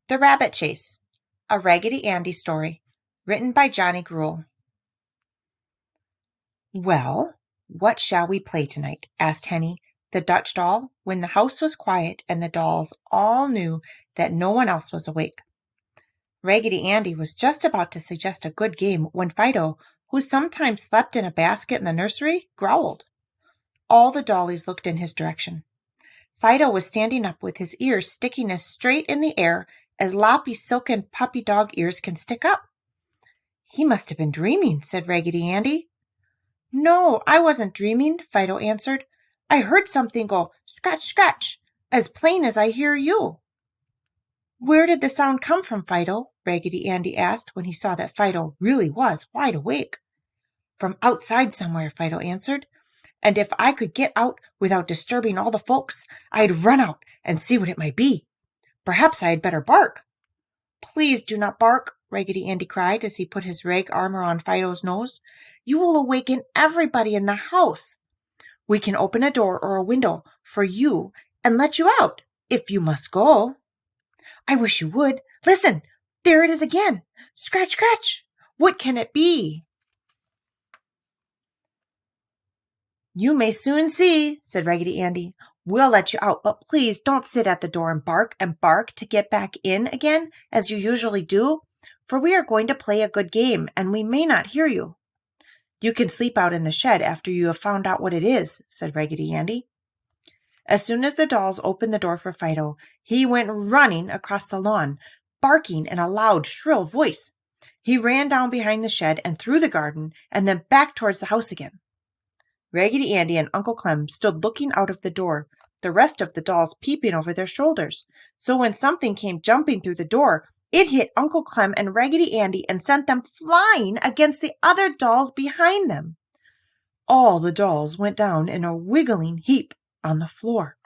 The Rabbit Chase, a Raggedy Andy story, written by Johnny Gruelle. "Well, what shall we play tonight?" asked Henny, the Dutch doll, when the house was quiet and the dolls all knew that no one else was awake. Raggedy Andy was just about to suggest a good game when Fido, who sometimes slept in a basket in the nursery, growled. All the dollies looked in his direction. Fido was standing up with his ears sticking as straight in the air as loppy silken puppy dog ears can stick up. "He must have been dreaming," said Raggedy Andy. "No, I wasn't dreaming," Fido answered. "I heard something go scratch, scratch, as plain as I hear you." "Where did the sound come from, Fido?" Raggedy Andy asked when he saw that Fido really was wide awake. "From outside somewhere," Fido answered. "And if I could get out without disturbing all the folks, I'd run out and see what it might be. Perhaps I had better bark." "Please do not bark," Raggedy Andy cried as he put his rag arm around Fido's nose. "You will awaken everybody in the house. We can open a door or a window for you and let you out, if you must go." "I wish you would. Listen, there it is again. Scratch, scratch. What can it be?" "You may soon see," said Raggedy Andy. "We'll let you out, but please don't sit at the door and bark to get back in again, as you usually do, for we are going to play a good game, and we may not hear you." "You can sleep out in the shed after you have found out what it is," said Raggedy Andy. As soon as the dolls opened the door for Fido, he went running across the lawn, barking in a loud, shrill voice. He ran down behind the shed and through the garden, and then back towards the house again. Raggedy Andy and Uncle Clem stood looking out of the door, the rest of the dolls peeping over their shoulders. So when something came jumping through the door, it hit Uncle Clem and Raggedy Andy and sent them flying against the other dolls behind them. All the dolls went down in a wiggling heap on the floor.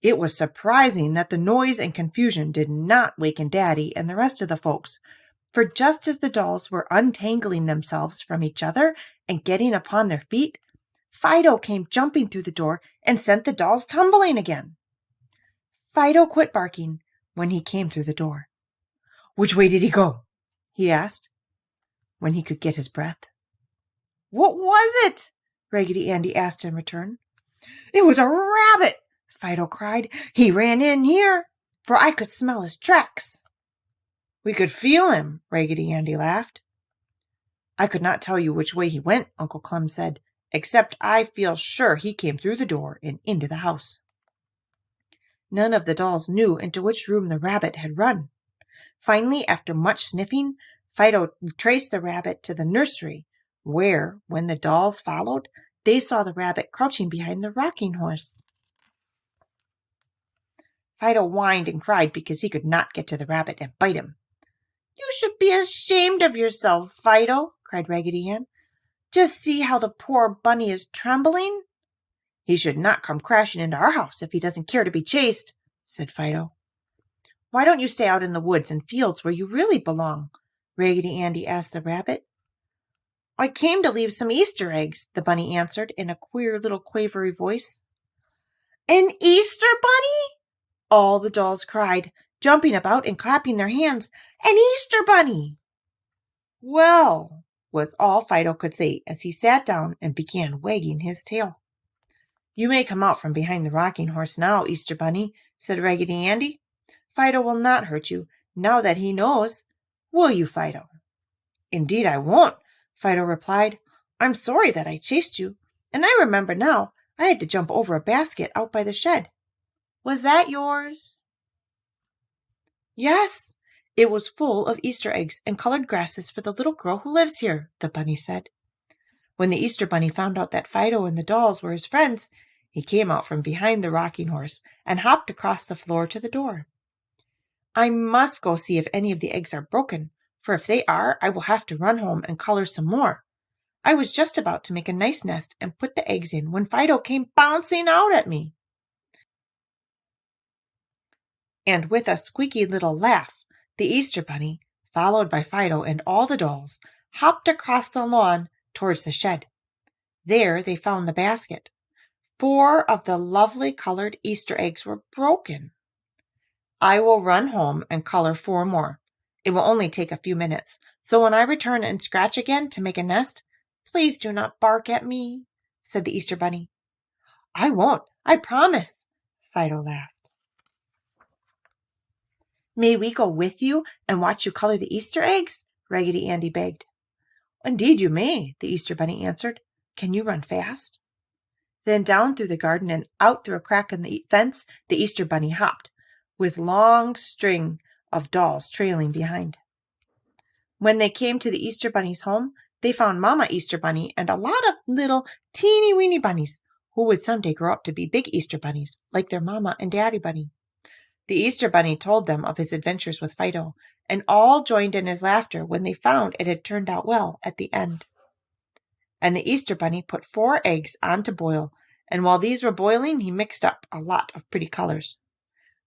It was surprising that the noise and confusion did not waken Daddy and the rest of the folks, for just as the dolls were untangling themselves from each other and getting upon their feet, Fido came jumping through the door and sent the dolls tumbling again. Fido quit barking when he came through the door. "Which way did he go?" he asked, when he could get his breath. "What was it?" Raggedy Andy asked in return. "It was a rabbit!" Fido cried. "He ran in here, for I could smell his tracks." "We could feel him," Raggedy Andy laughed. "I could not tell you which way he went," Uncle Clem said, "except I feel sure he came through the door and into the house." None of the dolls knew into which room the rabbit had run. Finally, after much sniffing, Fido traced the rabbit to the nursery, where, when the dolls followed, they saw the rabbit crouching behind the rocking horse. Fido whined and cried because he could not get to the rabbit and bite him. "You should be ashamed of yourself, Fido," cried Raggedy Ann. "Just see how the poor bunny is trembling." "He should not come crashing into our house if he doesn't care to be chased," said Fido. "Why don't you stay out in the woods and fields where you really belong?" Raggedy Andy asked the rabbit. "I came to leave some Easter eggs," the bunny answered in a queer little quavery voice. "An Easter bunny?" all the dolls cried, jumping about and clapping their hands. "An Easter bunny!" "Well," was all Fido could say as he sat down and began wagging his tail. "You may come out from behind the rocking horse now, Easter bunny," said Raggedy Andy. "Fido will not hurt you now that he knows. Will you, Fido?" "Indeed I won't," Fido replied. "I'm sorry that I chased you, and I remember now I had to jump over a basket out by the shed. Was that yours?" "Yes, it was full of Easter eggs and colored grasses for the little girl who lives here," the bunny said. When the Easter bunny found out that Fido and the dolls were his friends, he came out from behind the rocking horse and hopped across the floor to the door. "I must go see if any of the eggs are broken, for if they are, I will have to run home and color some more. I was just about to make a nice nest and put the eggs in when Fido came bouncing out at me." And with a squeaky little laugh, the Easter bunny, followed by Fido and all the dolls, hopped across the lawn towards the shed. There they found the basket. 4 of the lovely colored Easter eggs were broken. I will run home and color 4 more. It will only take a few minutes, so when I return and scratch again to make a nest, please do not bark at me," said the Easter Bunny. "I won't, I promise," Fido laughed. "May we go with you and watch you color the Easter eggs?" Raggedy Andy begged. "Indeed you may," the Easter Bunny answered. "Can you run fast?" Then down through the garden and out through a crack in the fence the Easter Bunny hopped, with long string of dolls trailing behind. When they came to the Easter Bunny's home, they found Mama Easter Bunny and a lot of little teeny-weeny bunnies who would someday grow up to be big Easter bunnies like their Mama and Daddy Bunny. The Easter Bunny told them of his adventures with Fido, and all joined in his laughter when they found it had turned out well at the end. And the Easter Bunny put 4 eggs on to boil, and while these were boiling, he mixed up a lot of pretty colors.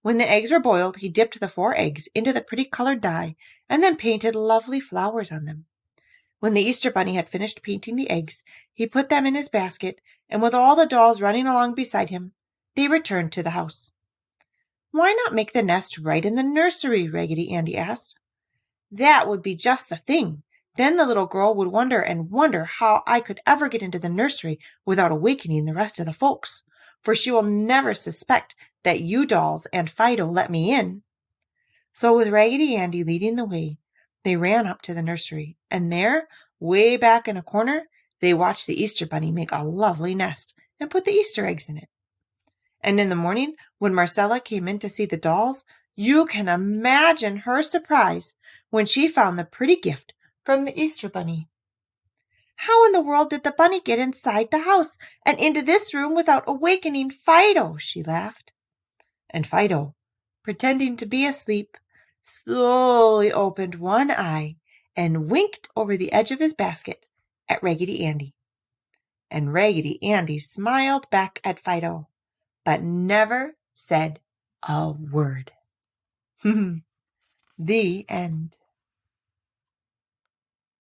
When the eggs were boiled, he dipped the 4 eggs into the pretty colored dye and then painted lovely flowers on them. When the Easter Bunny had finished painting the eggs, he put them in his basket, and with all the dolls running along beside him, they returned to the house. "Why not make the nest right in the nursery?" Raggedy Andy asked. "That would be just the thing. Then the little girl would wonder and wonder how I could ever get into the nursery without awakening the rest of the folks, for she will never suspect that you dolls and Fido let me in." So with Raggedy Andy leading the way, they ran up to the nursery, and there, way back in a corner, they watched the Easter Bunny make a lovely nest and put the Easter eggs in it. And in the morning, when Marcella came in to see the dolls, you can imagine her surprise when she found the pretty gift from the Easter Bunny. "How in the world did the bunny get inside the house and into this room without awakening Fido?" she laughed. And Fido, pretending to be asleep, slowly opened one eye and winked over the edge of his basket at Raggedy Andy. And Raggedy Andy smiled back at Fido, but never said a word. The end.